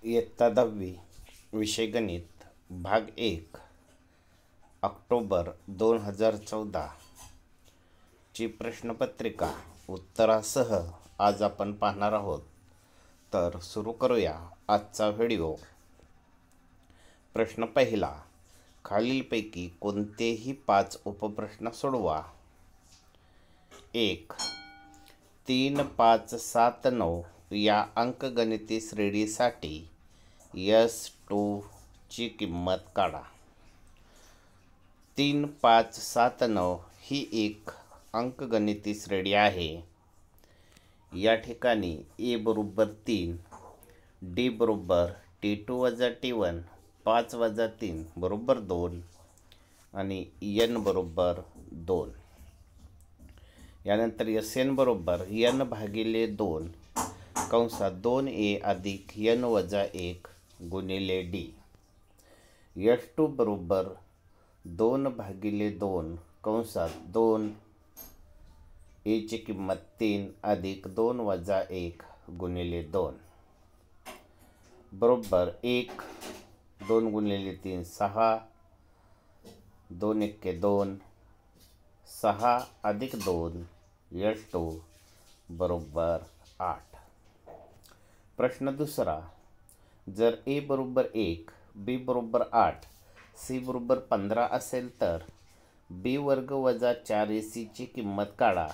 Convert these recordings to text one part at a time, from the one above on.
इयत्ता 10वी विषय गणित भाग 1 ऑक्टोबर 2014 ची प्रश्नपत्रिका उत्तरासह आज आपण पाहणार आहोत. तर सुरू करूया आजचा व्हिडिओ. प्रश्न पहिला, खालीलपैकी कोणतेही 5 उपप्रश्न सोडवा. 1. 3, 5, 7, 9 या अंकगणिती श्रेणीसाठी S2 ची किंमत काढा. 3, 5, 7, 9 ही एक अंकगणिती श्रेणी आहे. या ठिकाणी A बरोबर 3, D बरोबर T2 वजा T1, 5 वजा 3 बरोबर 2 आणि N बरोबर 2. यानंतर SN बरोबर N भागिले 2 कंसात 2A अधिक N वजा 1 गुणिले D. S2 बरोबर 2 भागिले 2 कंसात 2 A ची किंमत 3 अधिक 2 वजा 1 गुणिले 2 बरोबर 1. 2 गुणिले 3 6, 2 1 2, 6 अधिक 2 S2 बरोबर 8. प्रश्न दुसरा, जर A बरोबर 1, B बरोबर 8, C बरोबर 15 असेल तर B वर्ग वजा 4AC ची किंमत काढा.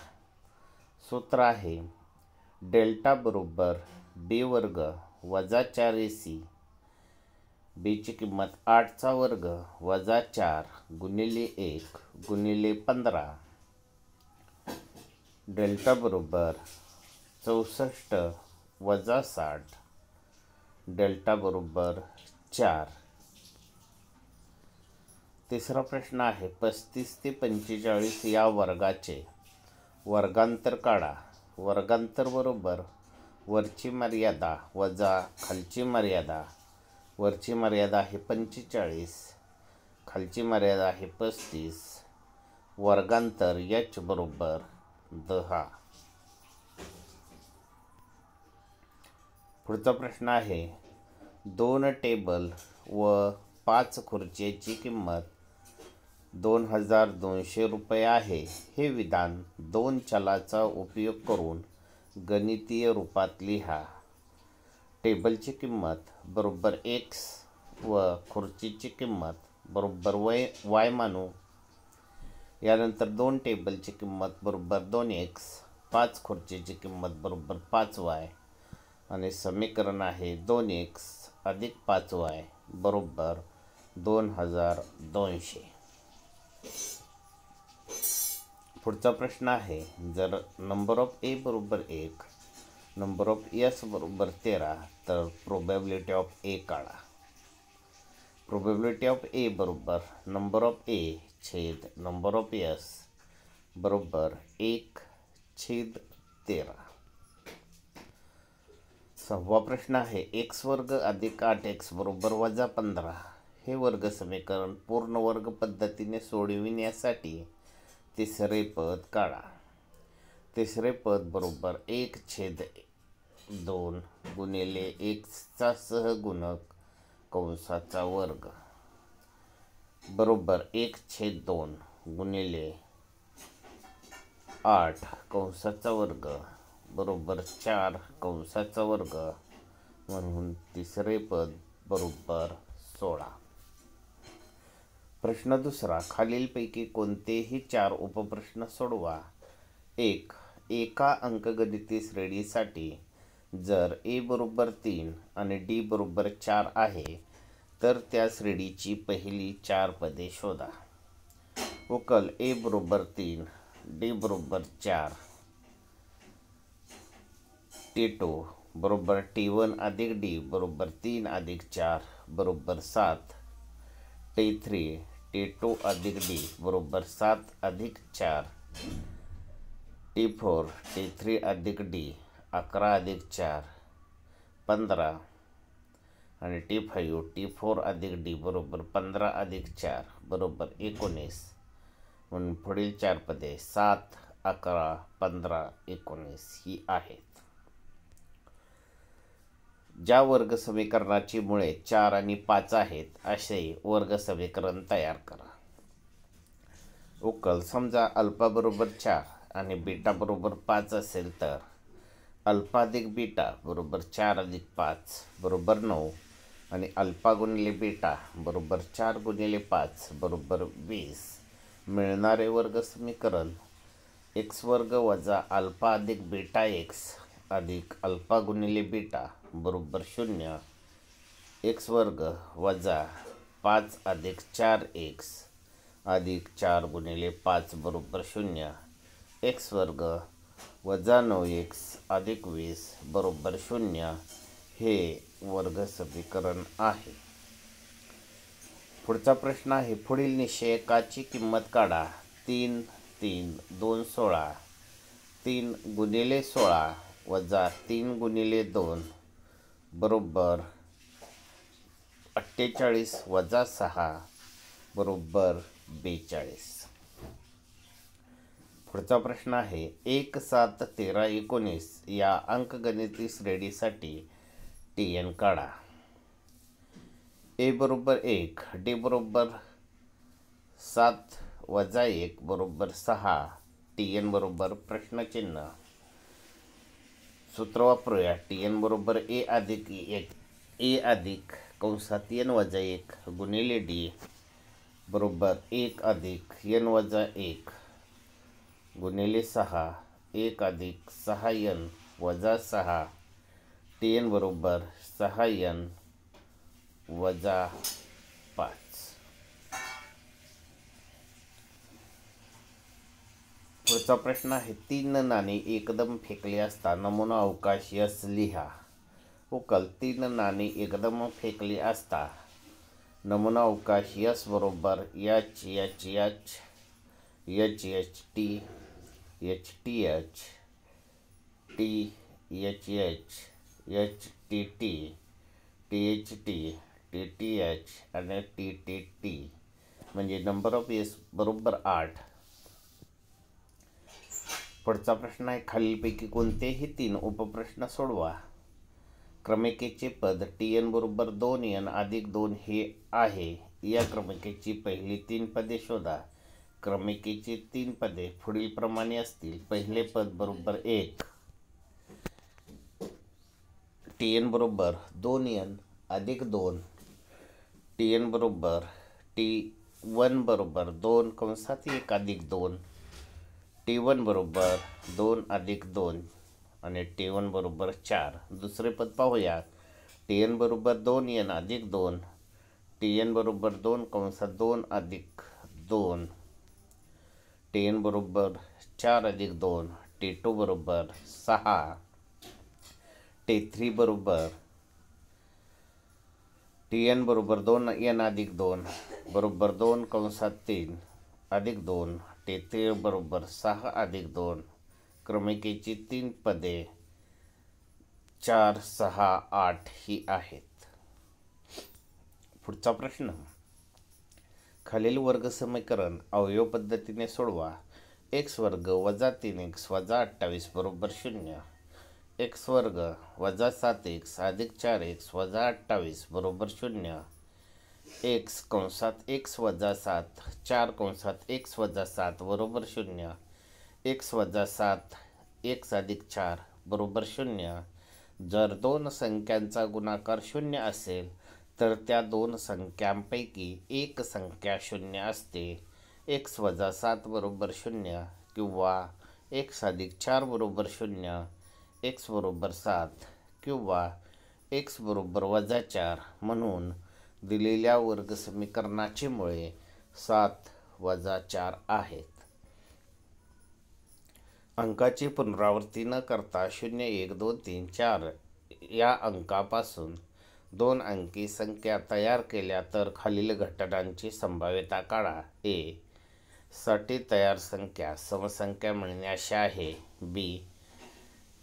सूत्र आहे डेल्टा बरोबर B वर्ग वजा 4AC. B ची किंमत 8चा वर्ग वजा 4 गुणिले 1 गुणिले 15. डेल्टा बरोबर 64 वजा 60. डेल्टा बरोबर 4. तिसरा प्रश्न आहे 35 ते 45 या वर्गाचे वर्गांतर काढा. वर्गांतर बरोबर वरची मर्यादा वजा खालची मर्यादा. वरची मर्यादा आहे 45, खालची मर्यादा आहे 35. वर्गांतर H बरोबर 10. पुढचा प्रश्न आहे 2 टेबल व 5 खुर्चीची किंमत 2200 रुपये आहे. हे विधान 2 चलाचा उपयोग करून गणितीय रूपात लिहा. टेबलची किंमत बरोबर X व खुर्चीची किंमत बरोबर Y मानू. यानंतर 2 टेबलची किंमत बरोबर 2X, 5 खुर्चीची किंमत बरोबर 5Y आणि समीकरण आहे 2X अधिक 5Y बरोबर 2200. पुढचा प्रश्न आहे जर नंबर ऑफ A बरोबर 1, नंबर ऑफ S बरोबर 13 तर प्रोबॅबिलिटी ऑफ A काढा. प्रोबॅबिलिटी ऑफ A बरोबर नंबर ऑफ A छेद नंबर ऑफ S बरोबर 1/13. सहावा प्रश्न आहे x वर्ग अधिक 8x बरोबर वजा 15 हे वर्ग समीकरण पूर्ण वर्ग पद्धतीने सोडविण्यासाठी तिसरे पद काढा. तिसरे पद बरोबर 1/2 गुणिले xचा सहगुणक कंसाचा वर्ग बरोबर 1/2 गुणिले 8 कंसाचा वर्ग बरोबर 4 कंसाचा वर्ग म्हणून तिसरे पद बरोबर 16. प्रश्न दुसरा, खालीलपैकी कोणतेही 4 उपप्रश्न सोडवा. 1. एका अंकगणिती श्रेणीसाठी जर A बरोबर 3 आणि D बरोबर 4 आहे तर त्या श्रेणीची पहिली 4 पदे शोधा. उकल A बरोबर 3, D बरोबर 4, T2 बरोबर T1 अधिक D बरोबर 3 अधिक 4 बरोबर 7, T3 T2 अधिक D बरोबर 7 अधिक 4, T4 T3 अधिक D 11 अधिक 4 15 आणि T5 T4 अधिक D बरोबर 15 अधिक 4 बरोबर 19. म्हणून पुढील 4 पदे 7, 11, 15, 19 ही आहेत. ज्या वर्ग समीकरणाची मुळे 4 आणि 5 आहेत असे वर्ग समीकरण तयार करा. उकल. समजा अल्फा बरोबर 4 आणि बीटा बरोबर 5 असेल तर अल्फा अधिक बीटा बरोबर 4 अधिक 5 बरोबर 9 आणि अल्फा गुणिले बीटा बरोबर 4 गुणिले 5 बरोबर 20. मिळणारे वर्ग समीकरण एक्स वर्ग वजा अल्फा अधिक बीटा एक्स अधिक अल्फा गुणिले बीटा बरोबर 0. एक्स वर्ग वजा 5 अधिक 4x अधिक 4 गुणिले 5 बरोबर 0. एक्स वर्ग वजा 9x अधिक 20 बरोबर 0 हे वर्ग समीकरण आहे. पुढचा प्रश्न आहे, पुढील निश्चयकाची किंमत काढा. 3 3 2 16 3 गुणिले 16 वजा 3 गुणिले 2 बरोबर 48 वजा 6 बरोबर 42. पुढचा प्रश्न आहे, 1 7 13 19 या अंकगणिती श्रेणीसाठी TN काढा. A बरोबर 1, D बरोबर 7 वजा 1 बरोबर 6, TN बरोबर प्रश्नचिन्ह. सूत्र वापरूया. TN बरोबर A अधिक कंसात N वजा 1 गुणिले D बरोबर 1 अधिक N वजा 1 गुणिले 6 1 अधिक 6N वजा 6, TN बरोबर 6N वजा 5. पुढचा प्रश्न आहे, 3 नाणी एकदम फेकली असता नमुना अवकाश यस लिहा. उकल. 3 नाणी एकदम फेकली असता नमुना अवकाश यस बरोबर H H H H H T H T H T H H H T T T H T T T H आणि T T T म्हणजे नंबर ऑफ एस बरोबर 8. पुढचा प्रश्न आहे, खालीलपैकी कोणतेही 3 उपप्रश्न सोडवा. क्रमिकेचे पद TN बरोबर 2N अधिक 2 हे आहे. या क्रमिकेची पहिली 3 पदे शोधा. क्रमिकेची 3 पदे पुढीलप्रमाणे असतील. पहिले पद बरोबर 1, TN बरोबर 2N अधिक 2, TN बरोबर T1 बरोबर 2 कंसात 1 अधिक 2, T1 बरोबर 2 अधिक 2 आणि T1 बरोबर 4. दुसरे पद पाहूया. TN बरोबर 2N अधिक 2, TN बरोबर 2 कंसात 2 अधिक 2, TN बरोबर 4 अधिक 2, T2 बरोबर 6, T3 बरोबर TN बरोबर 2N अधिक 2 बरोबर 2 कंसात 3 अधिक 2, T3 बरोबर 6 अधिक 2. क्रमिकेची 3 पदे 4 6 8 ही आहेत. पुढचा प्रश्न, खालील वर्ग समीकरण अवयव पद्धतीने सोडवा. एक्स वर्ग वजा 3x वजा 28 बरोबर 0. एक्स वर्ग वजा 7x अधिक 4x वजा 28 बरोबर 0. एक्स कंसात x वजा 7 4 कंसात x वजा 7 बरोबर 0. एक्स वजा 7 x अधिक 4 बरोबर 0. जर दोन संख्यांचा गुणाकार 0 असेल तर त्या दोन संख्यांपैकी एक संख्या 0 असते. x वजा 7 बरोबर 0 किंवा x अधिक 4 बरोबर 0, x बरोबर 7 किंवा x बरोबर वजा 4. म्हणून दिलेल्या वर्ग समीकरणाची मुळे 7 वजा 4 आहेत. अंकाची पुनरावृत्ती न करता 0 1 2 3 4 या अंकापासून 2 अंकी संख्या तयार केल्या तर खालील घटनांची संभाव्यता काढा. A साठी तयार संख्या समसंख्या मिळणे अशी आहे. B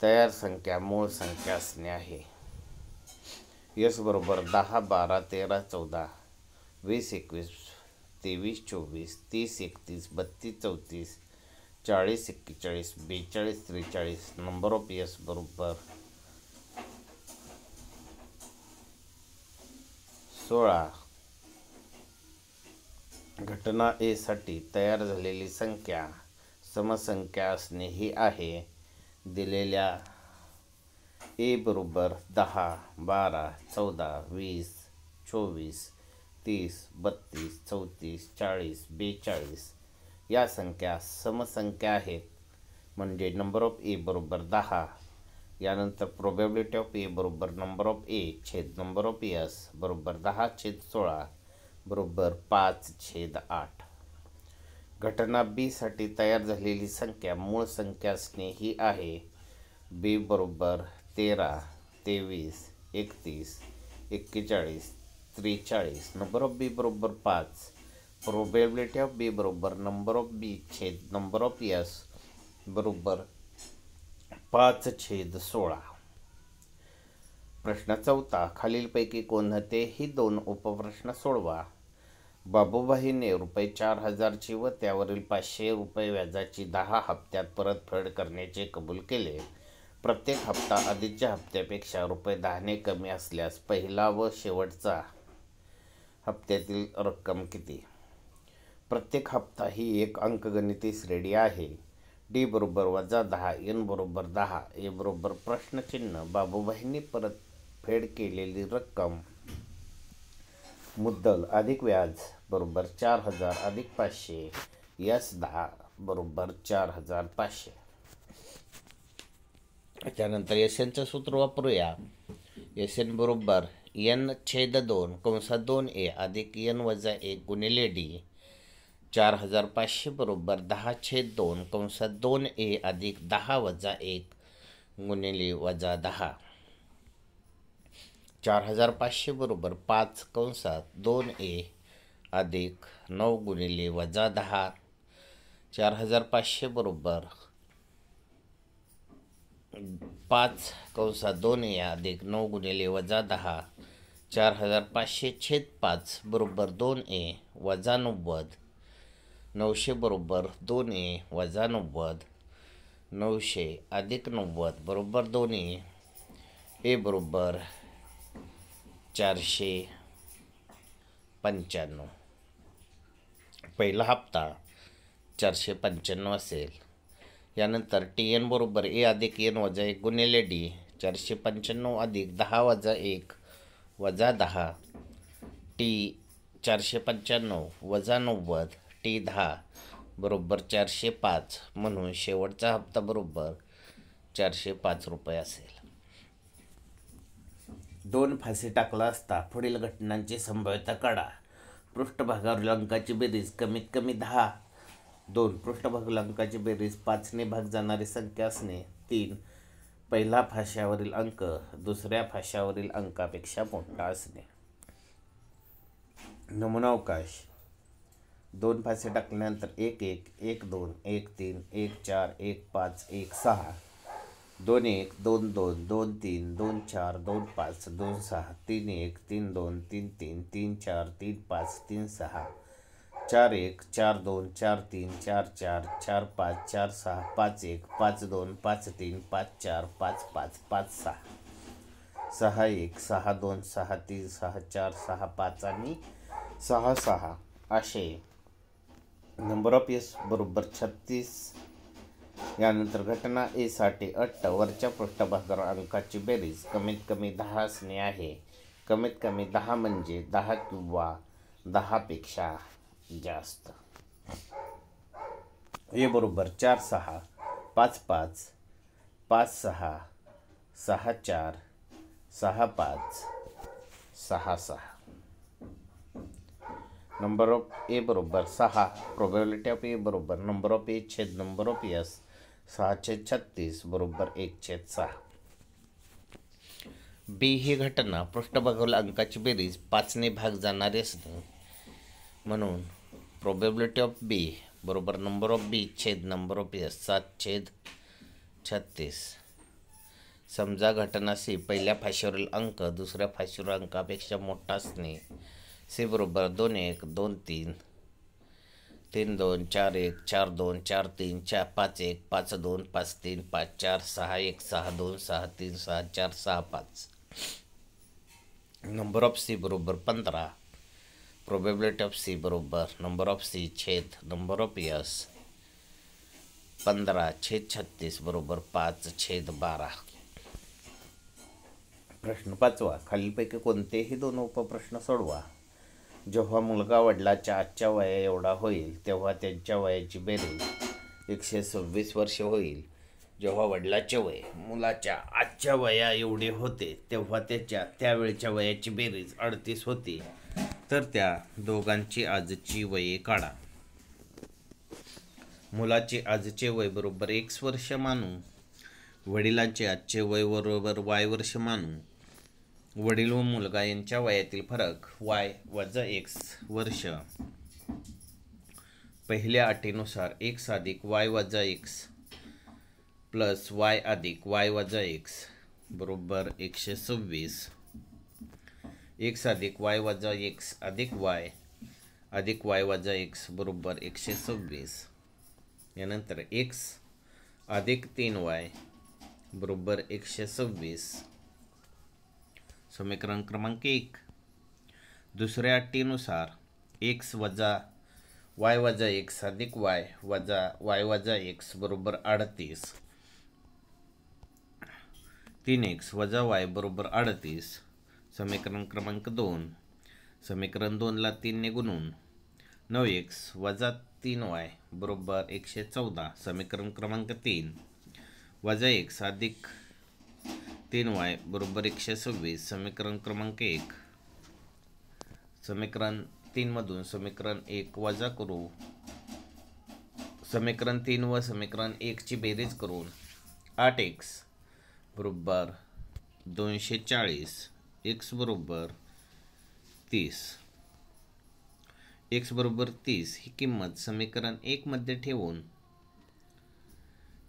तयार संख्या मूळ संख्या असणे आहे. S बरोबर 10 12 13 14 20 21 23 24 30 31 32 34 40 41 42 43. नंबर ऑफ S बरोबर 16 घटना ए साठी तयार झालेली संख्या समसंख्या असणे ही आहे. दिलेल्या ए बरोबर 10, 12, 14, 20, 24, 30, 32, 34, 40, 42 या संख्या समसंख्या आहेत. म्हणजे नंबर ऑफ ए बरोबर 10. यानंतर प्रोबॅबिलिटी ऑफ ए बरोबर नंबर ऑफ ए छेद नंबर ऑफ एस बरोबर 10/16 बरोबर 5/8. घटना बी साठी तयार झालेली संख्या मूळ संख्या असणे ही आहे. बी बरोबर 13, 23, 31, 41, 43. नंबर ऑफ बी बरोबर 5. प्रोबॅबिलिटी ऑफ बी बरोबर नंबर ऑफ बी छेद नंबर ऑफ एस बरोबर 5/16. प्रश्न 4. खालीलपैकी कोणतेही 2 उपप्रश्न सोडवा. बाबूभाईने ₹4,000ची व त्यावरील ₹500 व्याजाची 10 हप्त्यात परतफेड करण्याचे कबूल केले. प्रत्येक हप्ता आधीच्या हप्त्यापेक्षा ₹10ने कमी असल्यास पहिला व शेवटचा हप्त्यातील रक्कम किती? प्रत्येक हप्ता ही एक अंकगणिती श्रेणी आहे. डी बरोबर -10, एन बरोबर 10, ए बरोबर प्रश्नचिन्ह. बाबूभाईंनी परतफेड केलेली रक्कम मुद्दल अधिक व्याज बरोबर 4,000 अधिक 500, यस 10 बरोबर 4,500. त्यानंतर एसएनचं सूत्र वापरूया. एसएन बरोबर n/2 कंसात 2a अधिक n-1 गुणिले डी. 4,500 बरोबर 10/2 कंसात 2a अधिक 10-1 गुणिले -10. 4,500 बरोबर 5 कंसात 2a अधिक 9 गुणिले -10. 4,500 बरोबर 5 कंसात 2a अधिक 9 गुणिले -10. 4,500/5 बरोबर 2a वजा 90. 900 बरोबर 2a वजा 90. 900 अधिक 90 बरोबर 2a. ए बरोबर 495. पहिला हप्ता 495 असेल. यानंतर TN बरोबर ए अधिक n-1 गुणिले डी. 495 अधिक 10-1 वजा 10. टी 495 वजा 90 टी 10 बरोबर 405. म्हणून शेवटचा हप्ता बरोबर ₹405 असेल. 2 फासे टाकला असता पुढील घटनांची संभाव्यता काढा. पृष्ठभागावरील अंकाची बेरीज कमीत कमी 10. 2. पृष्ठभागावरील अंकाची बेरीज 5ने भाग जाणारी संख्या असणे. 3. पहिला फाश्यावरील अंक दुसऱ्या फाश्यावरील अंकापेक्षा मोठा असणे. नमुना अवकाश. 2 फासे टाकल्यानंतर 1-1, 1-2, 1-3, 1-4, 1-5, 1-6, 2-1, 2-2, 2-3, 2-4, 2-5, 2-6, 3-1, 3-2, 3-3, 3-4, 3-5, 3-6, 4-1, 4-2, 4-3, 4-4, 4-5, 4-6, 5-1, 5-2, 5-3, 5-4, 5-5, 5-6, 6-1, 6-2, 6-3, 6-4, 6-5 आणि 6-6 असे. नंबर ऑफ एस बरोबर 36. यानंतर घटना ए साठी अट वरच्या पृष्ठभागावर अंकाची बेरीज कमीत कमी 10 असणे आहे. कमीत कमी 10 म्हणजे 10 किंवा 10 पेक्षा जास्त. ए बरोबर 4-6, 5-5, 5-6, 6-4, 6-5, 6-6. नंबर ऑफ ए बरोबर 6. प्रोबॅबिलिटी ऑफ ए बरोबर नंबर ऑफ ए छेद नंबर ऑफ एस 6/36 बरोबर 1/6. बी ही घटना पृष्ठभागावरील अंकाची बेरीज 5ने भाग जाणारी असणे. म्हणून प्रोबॅबिलिटी ऑफ बी बरोबर नंबर ऑफ बी छेद नंबर ऑफ एस 7/36. समजा घटना सी पहिल्या फाशीवरील अंक दुसऱ्या फाशीवरील अंकापेक्षा मोठा असणे. सी बरोबर 2-1, 2-3, 3-2, 4-1, 4-2, 4-3, 5-1, 5-2, 5-3, 5-4, 6-1, 6-2, 6-3, 6-4, 6-5. नंबर ऑफ सी बरोबर 15, प्रोबेबिलिटी ऑफ सी बरोबर नंबर ऑफ सी छेद नंबर ऑफ यस 15/36 बरोबर 5/12. प्रश्न 5. खालीलपैकी कोणतेही दोन उपप्रश्न सोडवा. जेव्हा मुलगा वडिलाच्या आजच्या वया एवढा होईल तेव्हा त्यांच्या वयाची बेरीज 126 वर्षे होईल. जेव्हा वडिलाचे वय मुलाच्या आजच्या वया एवढे होते तेव्हा त्याच्या त्यावेळच्या वयाची बेरीज 38 होती. तर त्या दोघांची आजची वये काढा. मुलाचे आजचे वय बरोबर x वर्ष मानू. वडिलांचे आजचे वय बरोबर y वर्ष मानू. वडील व मुलगा यांच्या वयातील फरक y वजा x वर्ष. पहिल्या अटीनुसार x अधिक y वजा x प्लस y अधिक y वजा x बरोबर 126. x अधिक y वजा x अधिक y वजा x बरोबर 126. यानंतर x अधिक 3y बरोबर 126. समीकरण क्रमांक 1. दुसऱ्या अटीनुसार x वजा y वजा x अधिक y वजा x बरोबर 38. 3x वजा y बरोबर 38. समीकरण क्रमांक 2. समीकरण 2ला 3 ने गुणून 9x वजा 3y बरोबर 114. समीकरण क्रमांक 3. वजा x अधिक 3y बरोबर 126. समीकरण क्रमांक 1. समीकरण 3 मधून समीकरण 1 वजा करू. समीकरण 3 व समीकरण 1 ची बेरीज करून 8x बरोबर 240. x बरोबर 30. x बरोबर 30 ही किंमत समीकरण 1 मध्ये ठेवून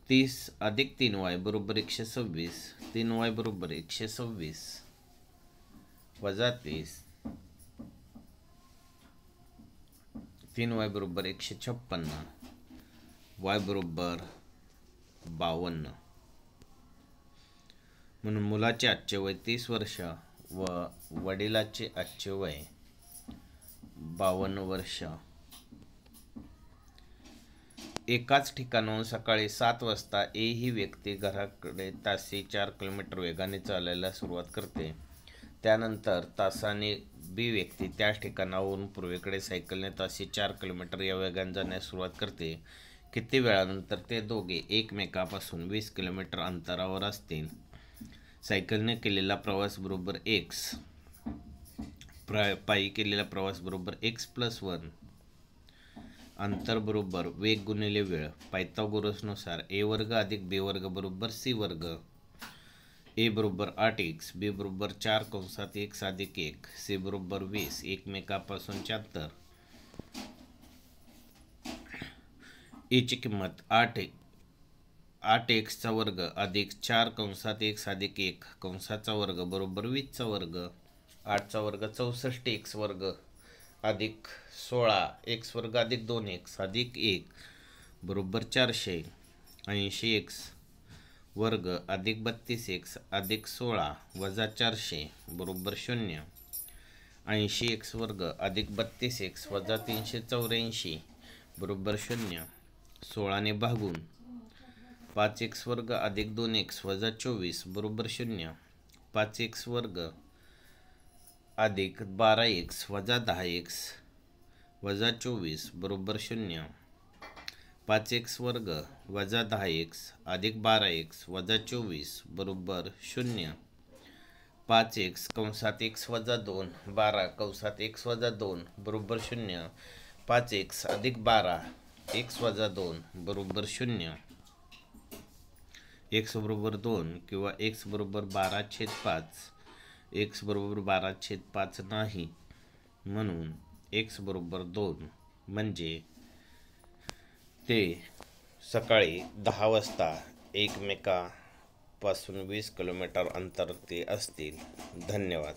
30 अधिक 3y बरोबर 126. 3y बरोबर 126 वजा 30. 3y बरोबर 156. y बरोबर 52. म्हणून मुलाचे आजचे वय 30 वर्ष व वडिलाचे आजचे वय 52 वर्ष. एकाच ठिकाणाहून सकाळी 7 वाजता ए ही व्यक्ती घराकडे तासी 4 किलोमीटर वेगाने चालायला सुरुवात करते. त्यानंतर तासाने बी व्यक्ती त्याच ठिकाणावरून पूर्वेकडे सायकलने तासी 4 किलोमीटर या वेगाने जाण्यास सुरुवात करते. किती वेळानंतर ते दोघे एकमेकापासून 20 किलोमीटर अंतरावर असतील. सायकलने केलेला प्रवास बरोबर x, पायी केलेला प्रवास बरोबर x प्लस 1. अंतर बरोबर वेग गुणिले वेळ. पायथागोरसनुसार a वर्ग अधिक b वर्ग बरोबर c वर्ग. a बरोबर 8x, b बरोबर 4 कंसात x अधिक 1, c बरोबर 20. एकमेकापासून अंतर a ची किंमत 8x चा वर्ग अधिक 4 कंसात x अधिक 1 कंसाचा वर्ग बरोबर 20 चा वर्ग. 8 चा वर्ग 64x वर्ग अधिक 16x वर्ग अधिक 2x अधिक 1 बरोबर 400. 80x वर्ग अधिक 32x अधिक 16 वजा 400 बरोबर 0. 80x वर्ग अधिक 32x वजा 384 बरोबर 0. 16 ने भागून 5x वर्ग अधिक 2x वजा 24 बरोबर 0. 5x वर्ग अधिक 12x वजा 10x वजा 24 बरोबर 0. 5x वर्ग वजा 10x अधिक 12x वजा 24 बरोबर 0. 5x कंसात x वजा 2 12 कंसात x वजा 2 बरोबर 0. 5x अधिक 12 x वजा 2 बरोबर 0. x बरोबर 2 किंवा x बरोबर 12/5. x बरोबर 12/5 नाही, म्हणून x बरोबर 2 म्हणजे ते सकाळी 10 वाजता एकमेकापासून 20 किलोमीटर अंतर ते असतील. धन्यवाद.